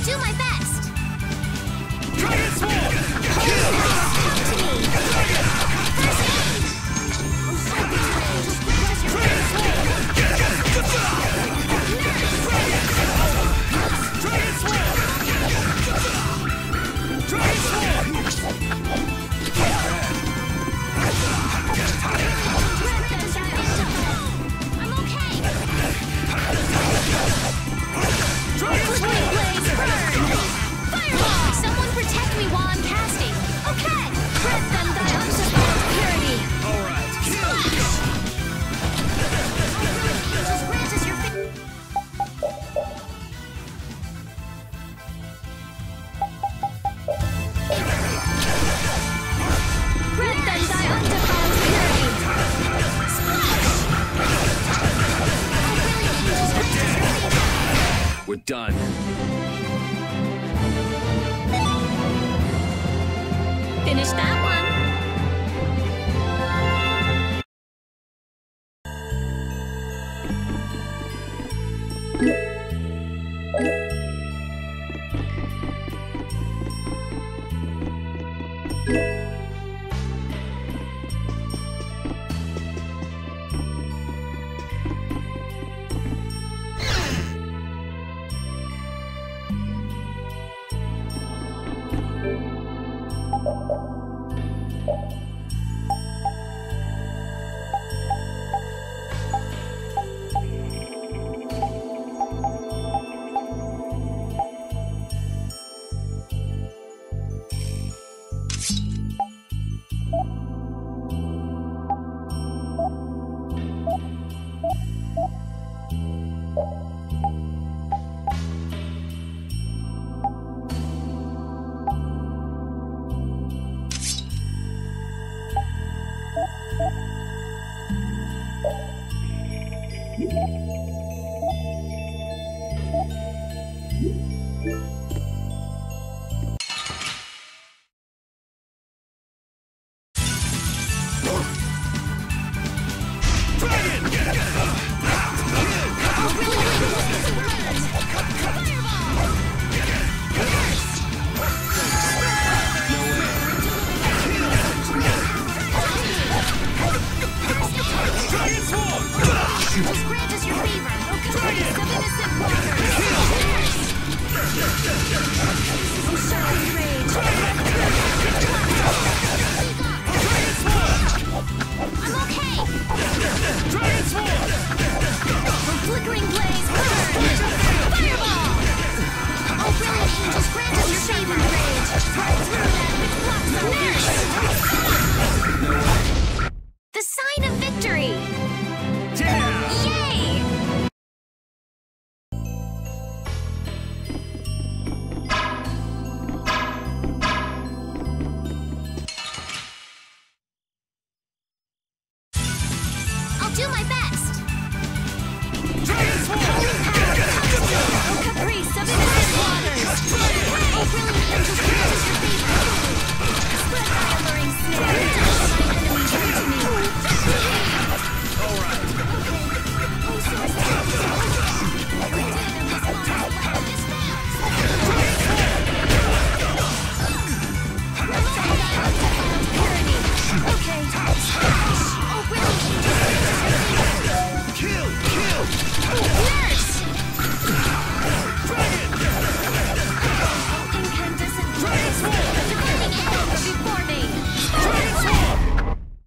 Do my best! Someone protect me while I'm casting. Okay. Grant them thy unsurpassed purity. All right. Just grant us your Grant them thy undefiled purity. We're done. Finish that one.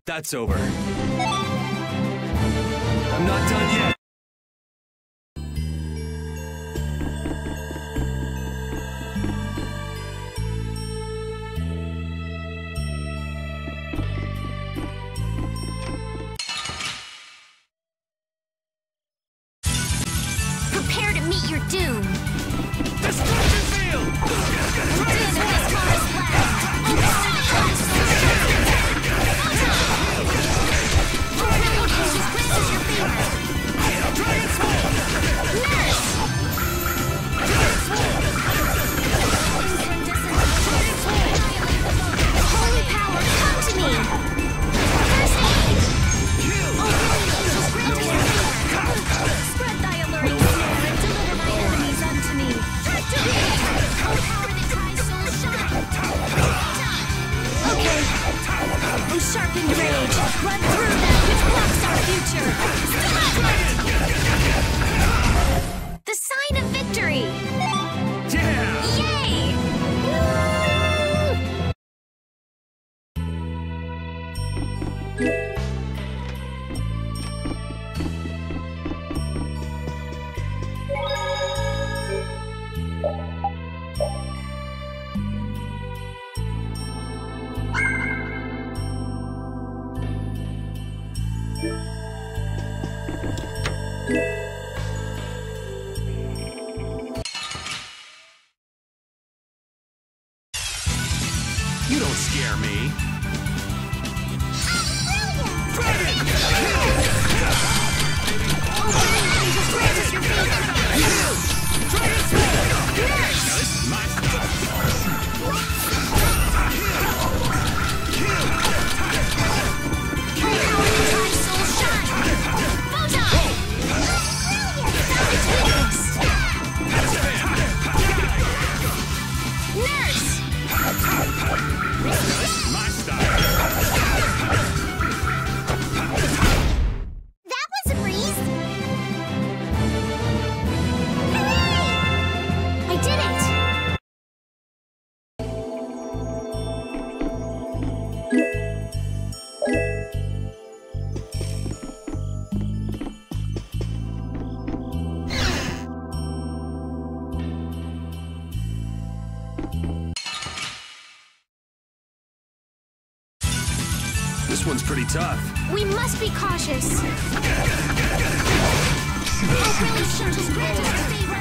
That's over. I'm not done yet. Prepare to meet your doom. Destruction field! Holy power, come to me! First aid! Angels, grant us your favor! Spread thy alluring snare and deliver my enemies unto me! Holy power that tries souls shine! Okay! Oh, sharpened rage! Run through that which blocks our future! The sign of victory! Yeah! Yay! You don't scare me. Nurse! This one's pretty tough. We must be cautious. Oh, really? Should just grant us a favor.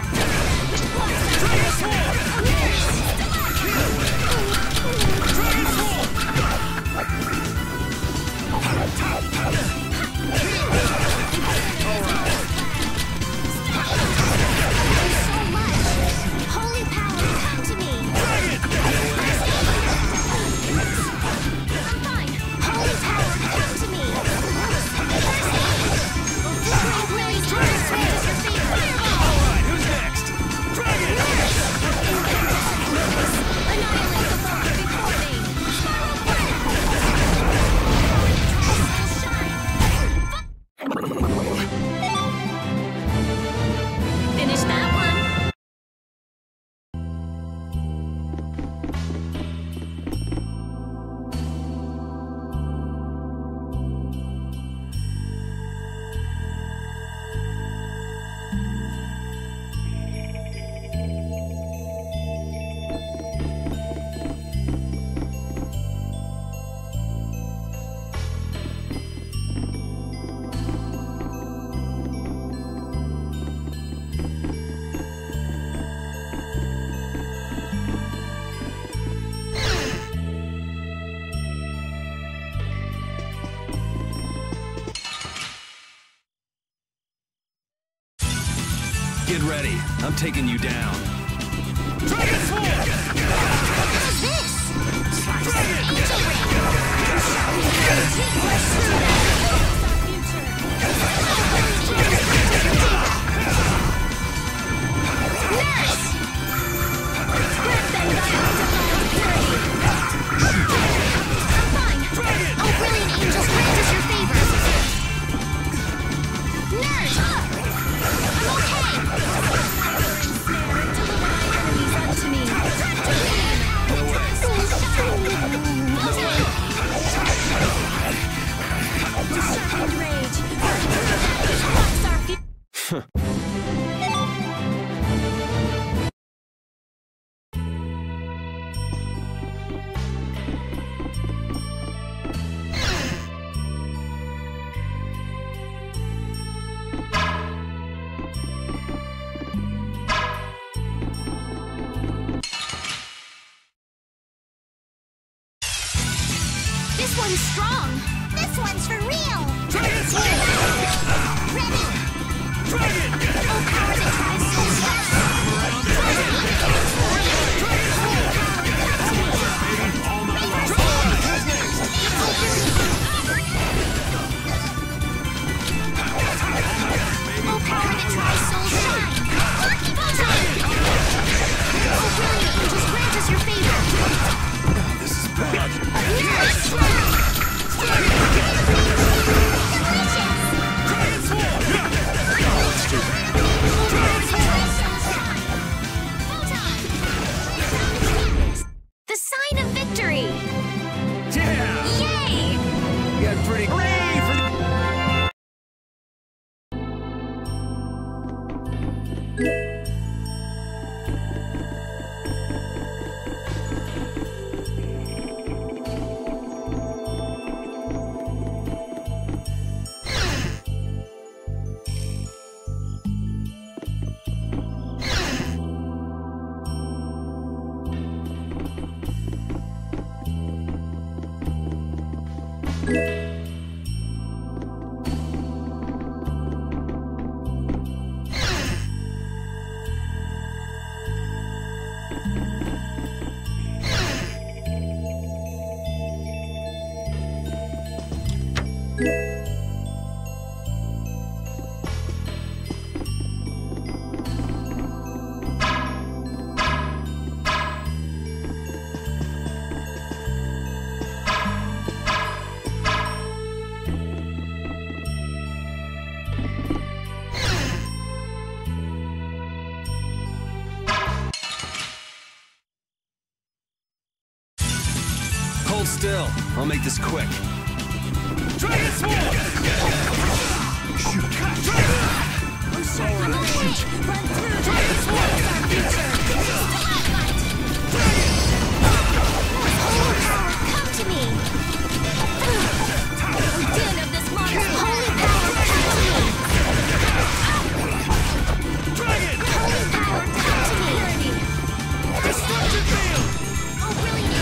So much. Holy power, come to me. I'm fine. Holy power, come to me. Oh, really? Turn this way as your favor. Alright, who's next? Dragon! Annihilate the bar before me. Finish that one. Get ready. I'm taking you down. Dragon Sword! What's this? Angel Ring! Nurse! Grab them diamonds of my own purity! I'm fine! Oh, brilliant angels, grant us your favors! Nurse! I'm okay! Deliver my enemies unto me! Discerning rage! Blocks our future! This one's strong! This one's for real! Dragon Sword! Ready! Dragon! Oh, power that tries so fast! Dragon Sword! All night long. Who's next? Oh, power that tries so shine! Oh, brilliant angels, grant us your favor! This is bad. Nurse! Dragon Sword! The sign of victory! Yeah! Yay! You got pretty. Hooray for Hold still. I'll make this quick. Dragon Sword! Shoot! I'm sorry. Run through! Dragon Sword is our future! Come to me! I'm dead of this monster! Holy power, come to me! Dragon! Holy power, come to me! Destruction field! Oh, brilliant!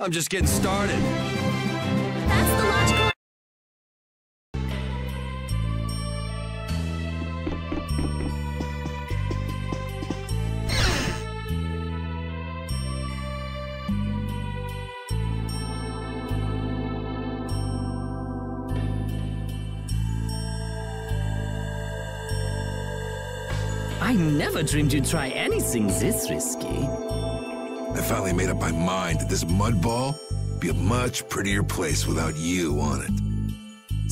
I'm just getting started. That's the logical... I never dreamed you'd try anything this risky. I finally made up my mind that this mud ball would be a much prettier place without you on it.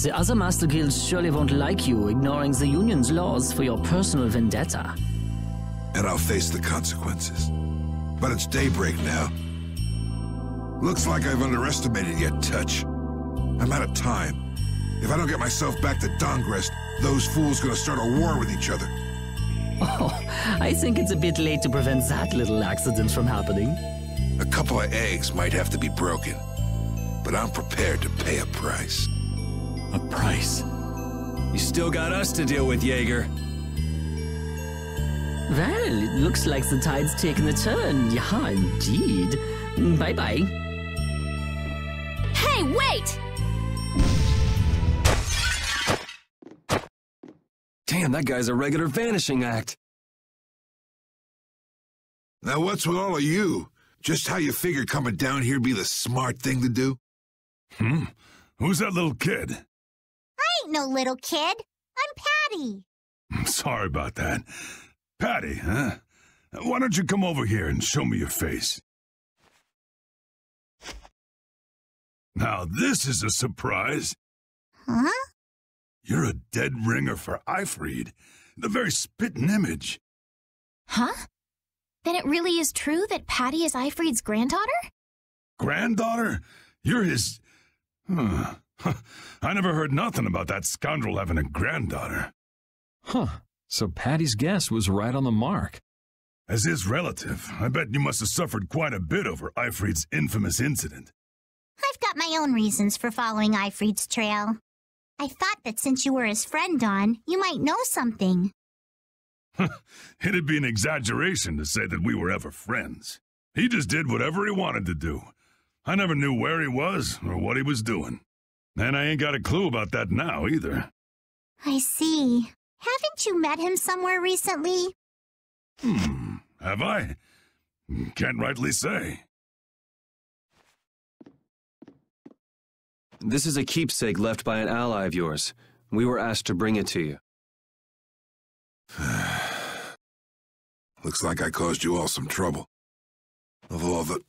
The other Master Guilds surely won't like you ignoring the Union's laws for your personal vendetta. And I'll face the consequences. But it's daybreak now. Looks like I've underestimated your touch. I'm out of time. If I don't get myself back to Dongrest, those fools gonna start a war with each other. Oh, I think it's a bit late to prevent that little accident from happening. A couple of eggs might have to be broken, but I'm prepared to pay a price. A price? You still got us to deal with, Jaeger. Well, it looks like the tide's taken a turn. Yeah, indeed. Bye-bye. Hey, wait! Damn, that guy's a regular vanishing act. Now what's with all of you? Just how you figured coming down here'd be the smart thing to do? Who's that little kid? I ain't no little kid. I'm Patty. Sorry about that. Patty, huh? Why don't you come over here and show me your face? Now this is a surprise. Huh? You're a dead ringer for Eifried. The very spitting image. Huh? Then it really is true that Patty is Eifried's granddaughter? Granddaughter? You're his... I never heard nothing about that scoundrel having a granddaughter. Huh. So Patty's guess was right on the mark. As his relative, I bet you must have suffered quite a bit over Eifried's infamous incident. I've got my own reasons for following Eifried's trail. I thought that since you were his friend, Dawn, you might know something. It'd be an exaggeration to say that we were ever friends. He just did whatever he wanted to do. I never knew where he was or what he was doing. And I ain't got a clue about that now, either. I see. Haven't you met him somewhere recently? Have I? Can't rightly say. This is a keepsake left by an ally of yours. We were asked to bring it to you. Looks like I caused you all some trouble. Of all the...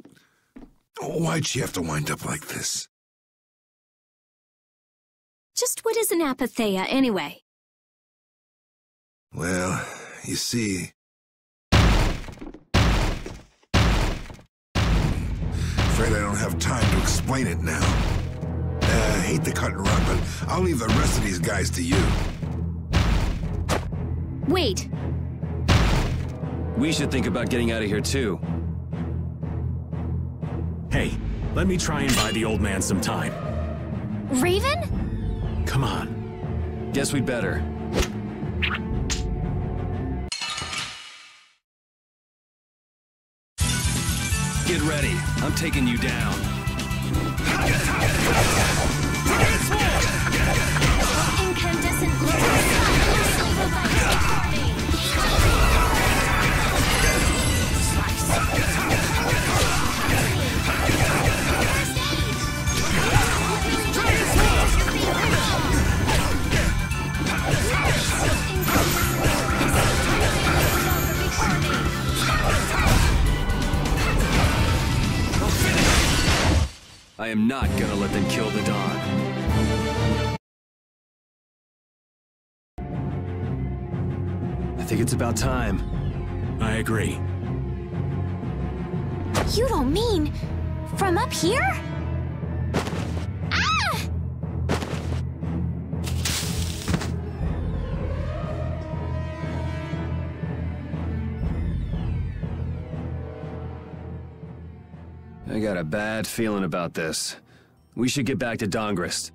Why'd she have to wind up like this? Just what is an apatheia, anyway? Well, you see... Afraid I don't have time to explain it now. I hate the cut and run, but I'll leave the rest of these guys to you. Wait. We should think about getting out of here, too. Hey, let me try and buy the old man some time. Raven? Come on. Guess we'd better. Get ready. I'm taking you down. Incandescent glow. Silver I am not gonna let them kill the Don. I think it's about time. I agree. You don't mean... from up here? Ah! I got a bad feeling about this. We should get back to Dongrist.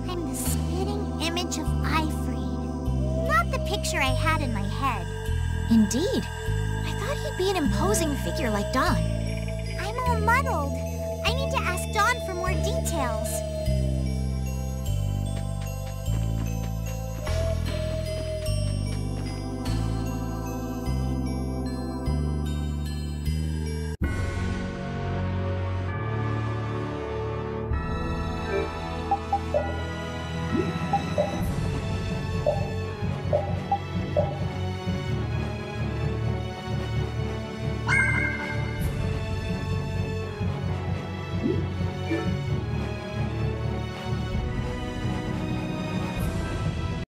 I'm the spitting image of Ifreed. Not the picture I had in my head. Indeed. I thought he'd be an imposing figure like Don. I'm all muddled. I need to ask Dawn for more details.